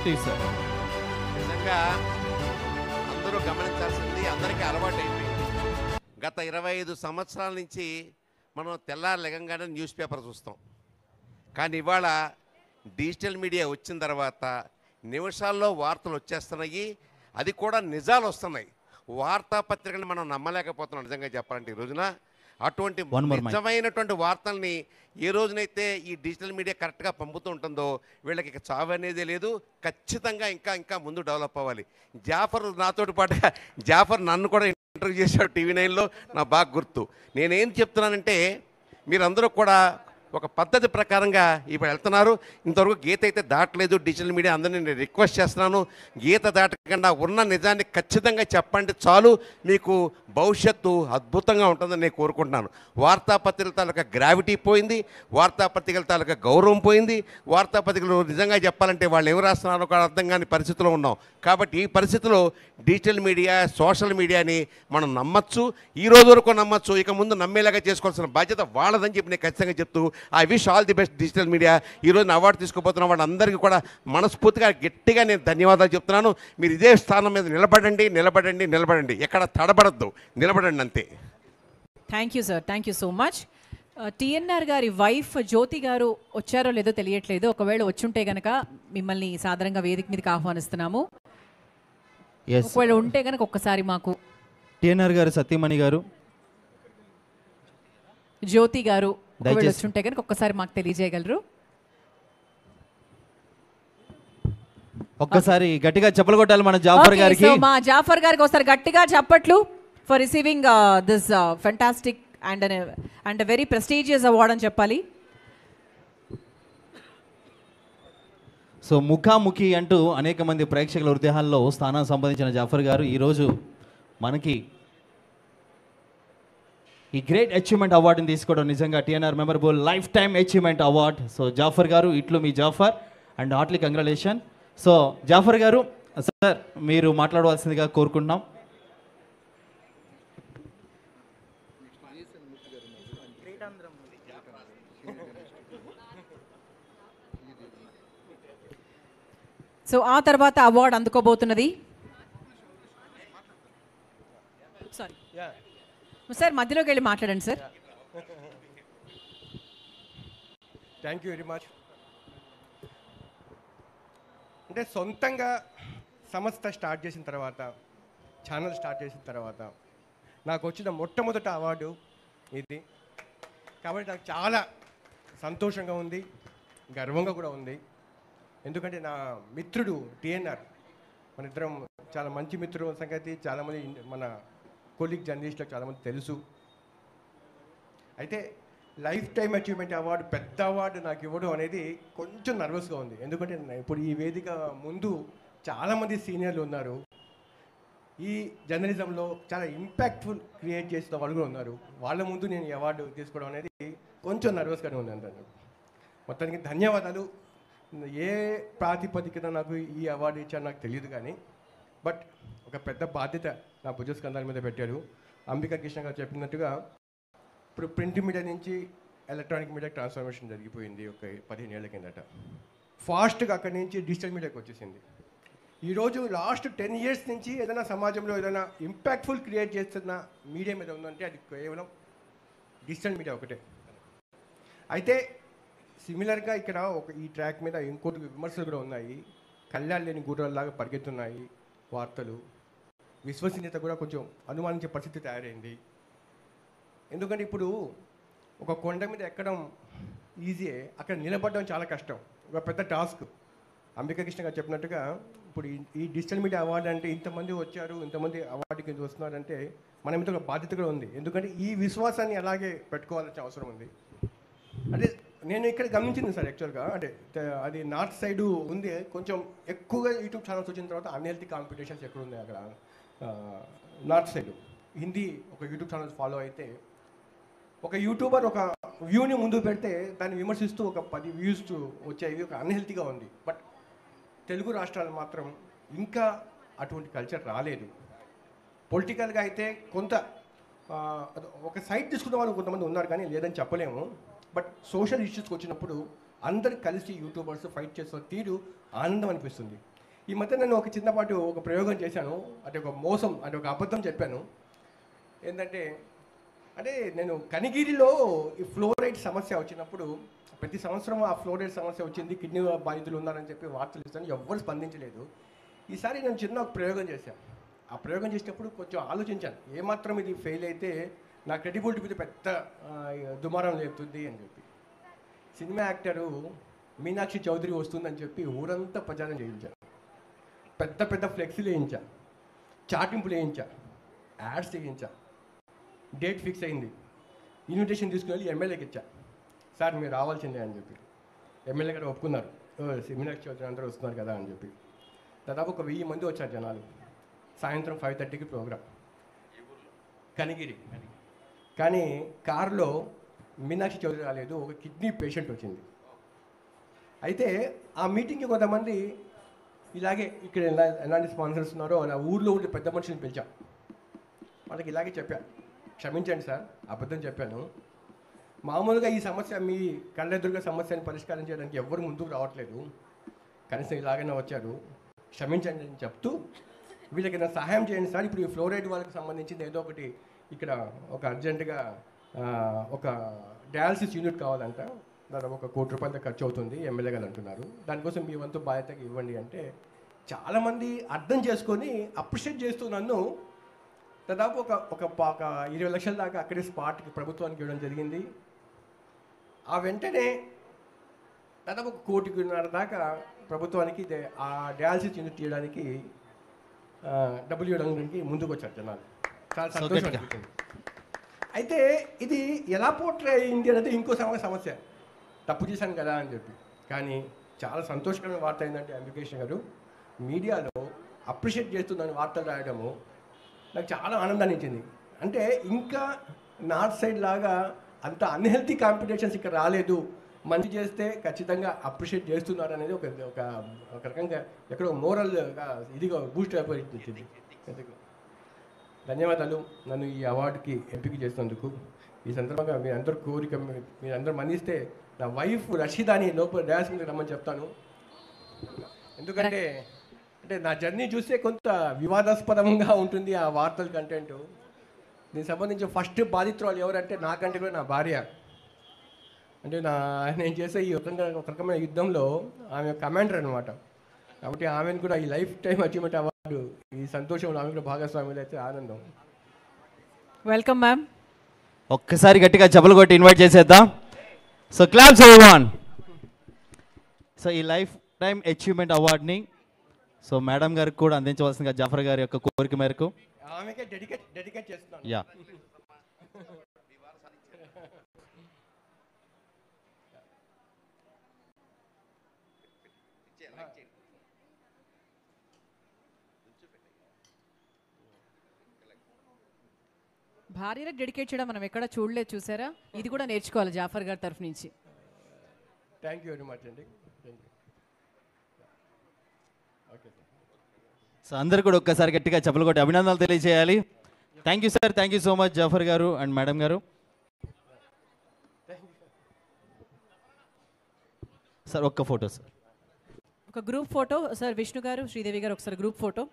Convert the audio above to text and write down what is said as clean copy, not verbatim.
To you sir. నిజంగా అందరూ గమనించాల్సింది, అందరికీ అలవాటు అయిపోయింది. గత 25 సంవత్సరాల నుంచి మనం తెల్లారి లెగంగానే న్యూస్ పేపర్ చూస్తాం. కానీ ఇవాళ డిజిటల్ మీడియా వచ్చిన తర్వాత నిమిషాల్లో వార్తలు వచ్చేస్తున్నాయి, అది కూడా నిజాలు వస్తున్నాయి. వార్తాపత్రికలు మనం నమ్మలేకపోతున్నాం నిజంగా చెప్పాలంటే ఈ రోజున. అటువంటి నిజమైనటువంటి వార్తల్ని ఏ రోజునైతే ఈ డిజిటల్ మీడియా కరెక్ట్గా పంపుతూ ఉంటుందో వీళ్ళకి ఇక చావు అనేదే లేదు. ఖచ్చితంగా ఇంకా ముందు డెవలప్ అవ్వాలి. జాఫర్ నాతోటి పాటుగా జాఫర్ నన్ను కూడా ఇంటర్వ్యూ చేశాడు టీవీ 9లో, నాకు బాగా గుర్తు. నేనేం చెప్తున్నానంటే మీరందరూ కూడా ఒక పద్ధతి ప్రకారంగా ఇప్పుడు వెళ్తున్నారు. ఇంతవరకు గీత అయితే దాటలేదు. డిజిటల్ మీడియా అందరినీ నేను రిక్వెస్ట్ చేస్తున్నాను, గీత దాటకుండా ఉన్న నిజాన్ని ఖచ్చితంగా చెప్పండి చాలు. మీకు భవిష్యత్తు అద్భుతంగా ఉంటుందని నేను కోరుకుంటున్నాను. వార్తాపత్రికల తాలూకా గ్రావిటీ పోయింది, వార్తాపత్రికల తాలూకా గౌరవం పోయింది. వార్తాపత్రికలు నిజంగా చెప్పాలంటే వాళ్ళు ఎవరు రాస్తున్నారో కూడా అర్థం కాని పరిస్థితిలో ఉన్నాం. కాబట్టి ఈ పరిస్థితిలో డిజిటల్ మీడియా, సోషల్ మీడియాని మనం నమ్మచ్చు, ఈ రోజు వరకు నమ్మచ్చు, ఇక ముందు నమ్మేలాగా చేసుకోవాల్సిన బాధ్యత వాళ్ళదని చెప్పి నేను ఖచ్చితంగా చెప్తూ I wish all the best digital media. ఈరోజు అవార్డు తీసుకోబోతున్న వాళ్ళందరికీ కూడా మనస్ఫూర్తిగా గట్టిగా నేను ధన్యవాదాలు చెప్తున్నాను. మీరు ఇదే స్థానం మీద నిలబడండి, ఎక్కడ తడబడద్దు, నిలబడండి అంతే. Thank you sir, thank you so much. TNR గారి వైఫ్ జ్యోతి గారు వచ్చారో లేదో తెలియట్లేదు. ఒకవేళ వచ్చుంటే కనుక మిమ్మల్ని సాధారణంగా వేదిక మీదకి ఆహ్వానిస్తున్నాము. ఒకవేళ ఉంటే కనుక ఒక్కసారి మాకు టిఎన్ఆర్ గారు, సత్యమణి గారు, జ్యోతి గారు వచ్చుంటే కనుక ఒక్కసారి మాకు తెలియజేయగలరు. ఒక్కసారి గట్టిగా చెప్పలు కొట్టాలి మన జాఫర్ గారికి. మా జాఫర్ గారికి ఒకసారి గట్టిగా చెప్పట్లు for receiving this fantastic and very prestigious award అని చెప్పాలి. సో ముఖాముఖి అంటూ అనేక మంది ప్రేక్షకుల హృదయాల్లో స్థానం సంపాదించిన జాఫర్ గారు ఈరోజు మనకి ఈ గ్రేట్ అచీవ్మెంట్ అవార్డుని తీసుకోవడం నిజంగా TNR memorable lifetime achievement award. So Jafar గారు, ఇట్లు మీ Jafar and heartly congratulation. So Jafar గారు సార్ మీరు మాట్లాడవలసిందిగా కోరుకుంటున్నాం. సో ఆ తర్వాత అవార్డు అందుకోబోతున్నది సార్ మధ్యలోకి వెళ్ళి మాట్లాడండి sir. Thank you very much. అంటే సొంతంగా సంస్థ స్టార్ట్ చేసిన తర్వాత, ఛానల్ స్టార్ట్ చేసిన తర్వాత నాకు వచ్చిన మొట్టమొదటి అవార్డు ఇది. కాబట్టి నాకు చాలా సంతోషంగా ఉంది, గర్వంగా కూడా ఉంది. ఎందుకంటే నా మిత్రుడు టిఎన్ఆర్, మన ఇద్దరం చాలా మంచి మిత్రుడు సంగతి చాలామంది మన కొలీగ్ జర్నలిస్టులకు చాలామంది తెలుసు. అయితే లైఫ్ టైమ్ అచీవ్మెంట్ అవార్డు, పెద్ద అవార్డు నాకు ఇవ్వడం అనేది కొంచెం నర్వస్గా ఉంది. ఎందుకంటే ఇప్పుడు ఈ వేదిక ముందు చాలామంది సీనియర్లు ఉన్నారు, ఈ జర్నలిజంలో చాలా ఇంపాక్ట్ఫుల్ క్రియేట్ చేసిన వాళ్ళు కూడా ఉన్నారు. వాళ్ళ ముందు నేను ఈ అవార్డు తీసుకోవడం అనేది కొంచెం నర్వస్గానే ఉంది అంటాను. మొత్తానికి ధన్యవాదాలు. ఏ ప్రాతిపదికన నాకు ఈ అవార్డు ఇచ్చారో నాకు తెలియదు, కానీ బట్ ఒక పెద్ద బాధ్యత నా భుజస్కంధాల మీద పెట్టారు. అంబికా కృష్ణ గారు చెప్పినట్టుగా ఇప్పుడు ప్రింట్ మీడియా నుంచి ఎలక్ట్రానిక్ మీడియా ట్రాన్స్ఫర్మేషన్ జరిగిపోయింది ఒక 15 ఏళ్ల కిందట. ఫాస్ట్గా అక్కడి నుంచి డిజిటల్ మీడియాకి వచ్చేసింది. ఈరోజు లాస్ట్ 10 years నుంచి ఏదైనా సమాజంలో ఏదైనా ఇంపాక్ట్ఫుల్ క్రియేట్ చేస్తున్న మీడియా మీద ఉందంటే అది కేవలం డిజిటల్ మీడియా ఒకటే. అయితే సిమిలర్గా ఇక్కడ ఈ ట్రాక్ మీద ఇంకోటి విమర్శలు కూడా ఉన్నాయి. కళ్యాణ్ లేని గుర్రాల్లాగా పరిగెత్తున్నాయి వార్తలు, విశ్వసనీయత కూడా కొంచెం అనుమానించే పరిస్థితి తయారైంది. ఎందుకంటే ఇప్పుడు ఒక కొండ మీద ఎక్కడం ఈజీయే, అక్కడ నిలబడడం చాలా కష్టం, ఒక పెద్ద టాస్క్. అంబికా కృష్ణ గారు చెప్పినట్టుగా ఇప్పుడు ఈ డిజిటల్ మీడియా అవార్డు అంటే ఇంతమంది వచ్చారు, ఇంతమంది అవార్డుకి ఎందుకు వస్తున్నారంటే మన మీద ఒక బాధ్యత కూడా ఉంది. ఎందుకంటే ఈ విశ్వాసాన్ని అలాగే పెట్టుకోవాల్సిన అవసరం ఉంది. అంటే నేను ఇక్కడ గమనించింది సార్, యాక్చువల్గా అంటే అది నార్త్ సైడు ఉంది, కొంచెం ఎక్కువగా యూట్యూబ్ ఛానల్స్ వచ్చిన తర్వాత అన్హెల్తీ కాంపిటీషన్స్ ఎక్కడ ఉన్నాయి అక్కడ నార్త్ సైడ్. హిందీ ఒక యూట్యూబ్ ఛానల్స్ ఫాలో అయితే ఒక యూట్యూబర్ ఒక వ్యూని ముందు పెడితే దాన్ని విమర్శిస్తూ ఒక 10 views వచ్చేవి, ఒక అన్హెల్తీగా ఉంది. బట్ తెలుగు రాష్ట్రాలు మాత్రం ఇంకా అటువంటి కల్చర్ రాలేదు. పొలిటికల్గా అయితే కొంత ఒక సైడ్ తీసుకున్న వాళ్ళు కొంతమంది ఉన్నారు, కానీ లేదని చెప్పలేము. బట్ సోషల్ ఇష్యూస్కి వచ్చినప్పుడు అందరు కలిసి యూట్యూబర్స్ ఫైట్ చేస్తున్న తీరు ఆనందం అనిపిస్తుంది. ఈ మధ్య నేను ఒక చిన్నపాటు ఒక ప్రయోగం చేశాను, అంటే ఒక మోసం, అంటే ఒక అబద్ధం చెప్పాను. ఏంటంటే నేను కనిగిరిలో ఈ ఫ్లోరైడ్ సమస్య వచ్చినప్పుడు ప్రతి సంవత్సరం ఆ ఫ్లోరైడ్ సమస్య వచ్చింది, కిడ్నీ బాధితులు ఉన్నారని చెప్పి వార్తలు ఇస్తాను, ఎవ్వరు స్పందించలేదు. ఈసారి నేను చిన్న ఒక ప్రయోగం చేశాను. ఆ ప్రయోగం చేసేటప్పుడు కొంచెం ఆలోచించాను, ఏమాత్రం ఇది ఫెయిల్ అయితే నా క్రెడిబిలిటీ మీద పెద్ద దుమారం లేపుతుంది అని చెప్పి. సినిమా యాక్టరు మీనాక్షి చౌదరి వస్తుందని చెప్పి ఊరంతా ప్రచారం చేయించాను. పెద్ద పెద్ద ఫ్లెక్సీలు వేయించా, చాటింపులు వేయించా, యాడ్స్ వేయించా. డేట్ ఫిక్స్ అయింది, ఇన్విటేషన్ తీసుకుని వెళ్ళి ఎమ్మెల్యేకి ఇచ్చా. సార్ మీరు రావాల్సిందే అని చెప్పి ఎమ్మెల్యే గారు ఒప్పుకున్నారు. మీనాక్షి చౌదరి అందరూ వస్తున్నారు కదా అని చెప్పి. దాదాపు ఒక 1000 మంది వచ్చారు జనాలు. సాయంత్రం 5:30కి ప్రోగ్రామ్ కనిగిరి. కానీ కారులో మీనాక్షి చౌదరి రాలేదు, ఒక కిడ్నీ పేషెంట్ వచ్చింది. అయితే ఆ మీటింగ్కి కొంతమంది ఇలాగే ఇక్కడ ఎలాంటి స్పాన్సర్స్ ఉన్నారో నా ఊర్లో ఉండే పెద్ద మనుషులను పిలిచా. వాళ్ళకి ఇలాగే చెప్పా, క్షమించండి సార్ అబద్ధం చెప్పాను, మామూలుగా ఈ సమస్య మీ కళ్ళెదురుగా సమస్యని పరిష్కారం చేయడానికి ఎవ్వరు ముందుకు రావట్లేదు, కనీసం ఇలాగైనా వచ్చారు, క్షమించండి అని చెప్తూ వీళ్ళకి నా సహాయం చేయండి సార్, ఇప్పుడు ఈ ఫ్లోరైడ్ వాళ్ళకి సంబంధించింది ఏదో ఒకటి ఇక్కడ ఒక అర్జెంటుగా ఒక డయాలసిస్ యూనిట్ కావాలంట, దాదాపు ఒక 1 కోటి రూపాయలతో ఖర్చు అవుతుంది ఎమ్మెల్యే గారు అంటున్నారు, దానికోసం మీ వంతు బాధ్యతగా ఇవ్వండి అంటే చాలామంది అర్థం చేసుకొని అప్రిషియేట్ చేస్తూ నన్ను దాదాపు ఒక 20 లక్షల దాకా అక్కడే స్పాట్కి ప్రభుత్వానికి ఇవ్వడం జరిగింది. ఆ వెంటనే దాదాపు 1.5 కోటి దాకా ప్రభుత్వానికి ఆ డయాలసిస్ యూనిట్ తీయడానికి డబ్బులు ఇవ్వడానికి ముందుకు వచ్చారు జనాలు. చాలా సంతోషం అనిపించింది. అయితే ఇది ఎలా పోర్ట్రే అయింది అనేది ఇంకో సమస్య, తప్పు చేశాను కదా అని చెప్పి. కానీ చాలా సంతోషకరమైన వార్త ఏంటంటే అంబికేష్ గారు మీడియాలో అప్రిషియేట్ చేస్తుందని వార్తలు రాయడము నాకు చాలా ఆనందాన్ని ఇచ్చింది. అంటే ఇంకా నార్త్ సైడ్ లాగా అంత అన్హెల్తీ కాంపిటీషన్స్ ఇక్కడ రాలేదు, మంచి చేస్తే ఖచ్చితంగా అప్రిషియేట్ చేస్తున్నారు అనేది ఒక రకంగా ఎక్కడో మోరల్గా ఇదిగా బూస్ట్ అయిపోయింది. ధన్యవాదాలు నన్ను ఈ అవార్డుకి ఎంపిక చేసినందుకు. ఈ సందర్భంగా మీ అందరూ కోరిక మీరు అందరూ మన్నిస్తే నా వైఫ్ రషీదాని లోపల డ్యాన్స్ మీద రమ్మని చెప్తాను. ఎందుకంటే నా జర్నీ చూస్తే కొంత వివాదాస్పదంగా ఉంటుంది ఆ వార్తల కంటెంట్. దీనికి సంబంధించి ఫస్ట్ బాధితురాలు ఎవరంటే నాకంటే కూడా నా భార్య. అంటే నేను చేసే ఈ ఒక రకమైన యుద్ధంలో ఆమె కమాండర్ అనమాట. కాబట్టి ఆమెను కూడా ఈ లైఫ్ టైం అచీవ్మెంట్ అవార్డు ఈ సంతోషంలో ఆమె కూడా భాగస్వాములు అయితే ఆనందం. Welcome ma'am. ఒక్కసారి గట్టిగా జబలు కొట్టి ఇన్వైట్ చేసేద్దాం. So claps everyone. సో ఈ లైఫ్ టైం అచీవ్మెంట్ అవార్డుని సో మేడం గారికి కూడా అందించవలసిందిగా జాఫర్ గారి యొక్క కోరిక మేరకు ఆమెకే డెడికేట్ చేస్తున్నాను. యా భార్యలకు డెడికేట్ చేయడం మనం ఎక్కడ చూడలేదు, చూసారా? ఇది కూడా నేర్చుకోవాలి జాఫర్ గారి తరఫు నుంచి. థ్యాంక్ యూ వెరీ మచ్ అండి. ఓకే సో అందరు కూడా ఒక్కసారి గట్టిగా చెప్పులు కొట్టి అభినందనలు తెలియజేయాలి. Thank you sir, thank you so much Jafar గారు అండ్ మేడం గారు. సార్ ఒక్క ఫోటో సార్, ఒక గ్రూప్ ఫోటో సార్. విష్ణు గారు, శ్రీదేవి గారు ఒకసారి గ్రూప్ ఫోటో.